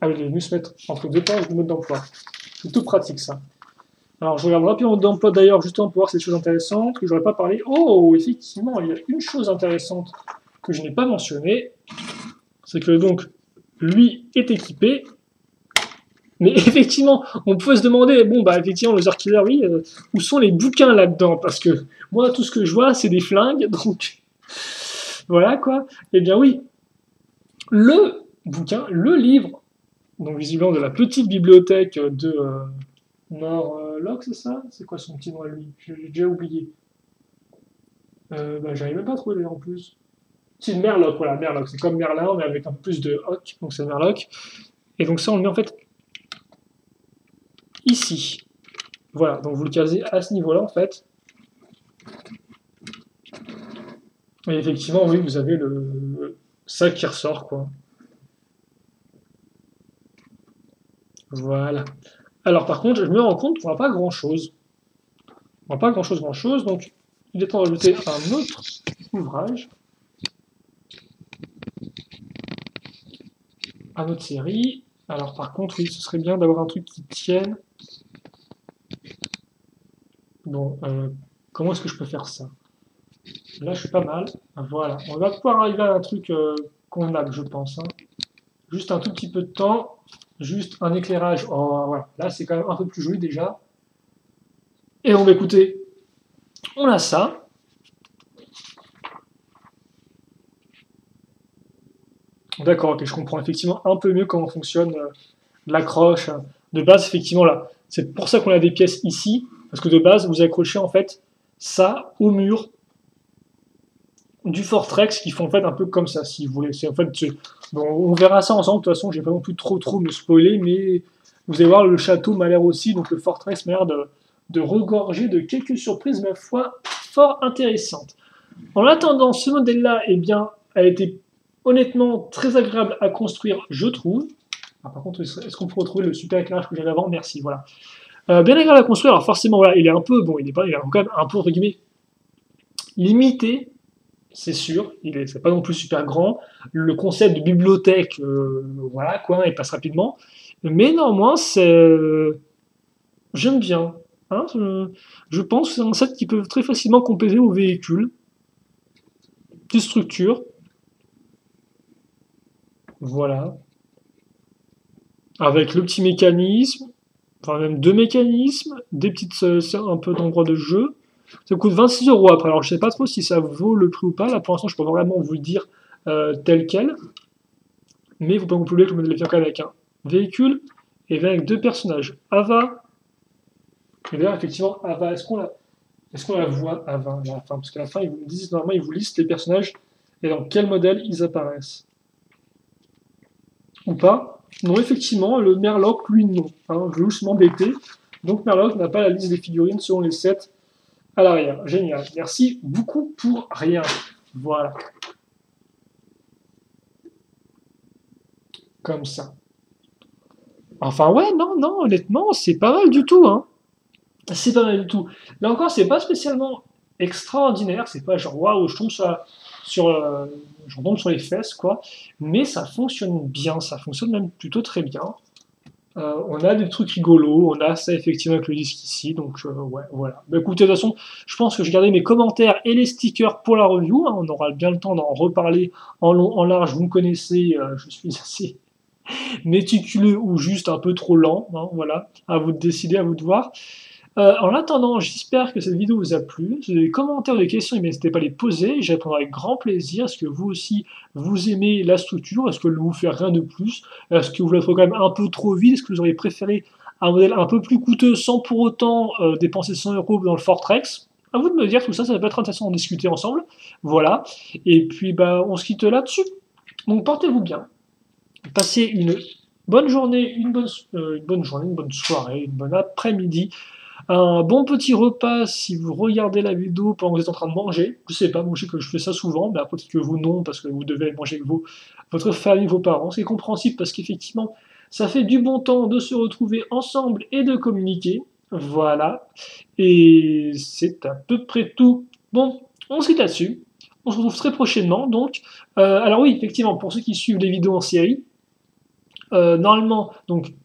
Ah oui, les vues se mettent entre 2 pages de mode d'emploi. C'est tout pratique, ça. Alors, je regarde rapidement le mode d'emploi d'ailleurs, justement pour voir ces choses intéressantes que j'aurais pas parlé. Oh, effectivement, il y a une chose intéressante que je n'ai pas mentionnée, c'est que donc, lui est équipé. Mais effectivement, on peut se demander, bon, bah, effectivement, le Killer, oui, où sont les bouquins là-dedans? Parce que moi, tout ce que je vois, c'est des flingues, donc voilà quoi. Eh bien, oui, le bouquin, le livre, donc visiblement de la petite bibliothèque de Morlock, c'est ça? C'est quoi son petit nom à lui? J'ai déjà oublié. Bah, j'arrive même pas à trouver en plus. C'est Merlock, voilà, Merlock. C'est comme Merlin, mais avec un peu plus de hoc, donc c'est Merlock. Et donc ça, on le met en fait ici. Voilà, donc vous le casez à ce niveau-là, en fait. Et effectivement, oui, vous avez le sac qui ressort, quoi. Voilà. Alors, par contre, je me rends compte qu'on n'a pas grand-chose. On n'a pas grand-chose, donc il est temps de rajouter un autre ouvrage, à notre série. Alors, par contre, oui, ce serait bien d'avoir un truc qui tienne. Bon, comment est-ce que je peux faire ça? Là, je suis pas mal. Voilà. On va pouvoir arriver à un truc convenable, je pense. Hein. Juste un tout petit peu de temps. Juste un éclairage. Oh, voilà. Là, c'est quand même un peu plus joli déjà. Et on va écouter. On a ça. D'accord, ok, je comprends effectivement un peu mieux comment fonctionne l'accroche. De base, effectivement, là, c'est pour ça qu'on a des pièces ici. Parce que de base, vous accrochez en fait ça au mur du Fortrex qui font en fait un peu comme ça, si vous voulez. C'est en fait, bon, on verra ça ensemble. De toute façon, je vais pas non plus trop me spoiler, mais vous allez voir, le château m'a l'air aussi, donc le Fortrex m'a l'air de regorger de quelques surprises, ma foi, fort intéressantes. En attendant, ce modèle-là, eh bien, a été honnêtement très agréable à construire, je trouve. Ah, par contre, est-ce qu'on peut retrouver le super éclairage que j'avais avant? Merci, voilà. Bien agréable à construire, alors forcément, voilà, il est un peu, bon, il est quand même un peu, entre guillemets, limité, c'est sûr, c'est pas non plus super grand. Le concept de bibliothèque, voilà quoi, il passe rapidement. Mais néanmoins, j'aime bien. Hein, je pense que c'est un set qui peut très facilement compléter au véhicule. Petite structure. Voilà. Avec le petit mécanisme, enfin même 2 mécanismes, des petites un peu d'endroits de jeu. Ça coûte 26 € après. Alors je sais pas trop si ça vaut le prix ou pas. Là pour l'instant je peux pas vraiment vous le dire tel quel. Mais il faut pas vous oublier que le modèle vient quand même avec un véhicule et vient avec 2 personnages. Ava. Et d'ailleurs effectivement Ava, est-ce qu'on la voit Ava à la fin? Parce qu'à la fin ils vous disent normalement ils vous listent les personnages et dans quel modèle ils apparaissent. Ou pas. Non, effectivement, le Merlock, lui, non. Hein, je veux juste m'embêter. Donc Merlock n'a pas la liste des figurines selon les sets à l'arrière. Génial. Merci beaucoup pour rien. Voilà. Comme ça. Enfin ouais, non, non, honnêtement, c'est pas mal du tout, hein. C'est pas mal du tout. Là encore, c'est pas spécialement extraordinaire, c'est pas genre waouh, sur, je tombe sur les fesses, quoi. Mais ça fonctionne bien, ça fonctionne même plutôt très bien. On a des trucs rigolos, on a ça effectivement avec le disque ici, donc ouais, voilà. Bah, écoutez, de toute façon, je pense que je gardé mes commentaires et les stickers pour la review, hein. On aura bien le temps d'en reparler en long, en large, vous me connaissez, je suis assez méticuleux ou juste un peu trop lent, hein, voilà, à vous de décider, à vous de voir. En attendant, j'espère que cette vidéo vous a plu. Si vous avez des commentaires ou des questions, n'hésitez pas à les poser. J'y répondrai avec grand plaisir. Est-ce que vous aussi, vous aimez la structure? Est-ce que vous fait rien de plus? Est-ce que vous la trouvez quand même un peu trop vide? Est-ce que vous auriez préféré un modèle un peu plus coûteux sans pour autant dépenser 100 euros dans le Fortrex? À vous de me dire tout ça, ça va être intéressant d'en discuter ensemble. Voilà. Et puis, bah, on se quitte là-dessus. Donc, portez-vous bien. Passez une bonne journée, une bonne soirée, une bonne après-midi. Un bon petit repas si vous regardez la vidéo pendant que vous êtes en train de manger. Je sais pas, moi je sais que je fais ça souvent, mais après peut-être que vous non, parce que vous devez manger avec votre famille, vos parents. C'est compréhensible parce qu'effectivement, ça fait du bon temps de se retrouver ensemble et de communiquer. Voilà. Et c'est à peu près tout. Bon, on se quitte là-dessus. On se retrouve très prochainement. Donc, alors oui, effectivement, pour ceux qui suivent les vidéos en série, normalement, donc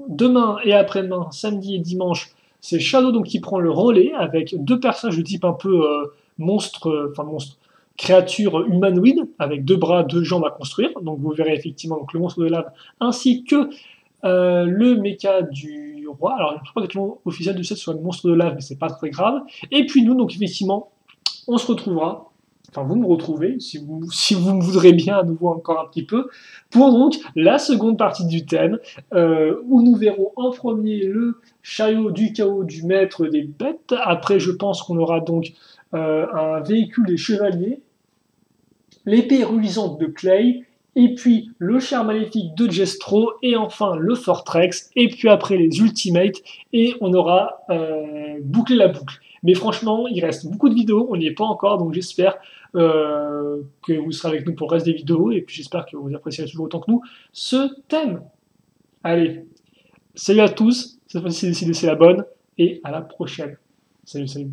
demain et après-demain, samedi et dimanche, c'est Shadow donc qui prend le relais avec deux personnages de type un peu monstre, enfin monstre, créature humanoïde avec deux bras, deux jambes à construire. Donc vous verrez effectivement donc, le monstre de lave ainsi que le mecha du roi. Alors je ne pense pas que le nom officiel du set soit le monstre de lave, mais c'est pas très grave. Et puis nous, donc effectivement, on se retrouvera, enfin vous me retrouvez, si vous me voudrez bien à nouveau encore un petit peu, pour donc la seconde partie du thème, où nous verrons en premier le chariot du chaos du maître des bêtes. Après, je pense qu'on aura donc un véhicule des chevaliers, l'épée reluisante de Clay, et puis le char maléfique de Jestro, et enfin le Fortrex, et puis après les Ultimates, et on aura bouclé la boucle. Mais franchement, il reste beaucoup de vidéos, on n'y est pas encore, donc j'espère que vous serez avec nous pour le reste des vidéos, et puis j'espère que vous apprécierez toujours autant que nous ce thème. Allez, salut à tous, cette fois-ci c'est la bonne, et à la prochaine. Salut, salut.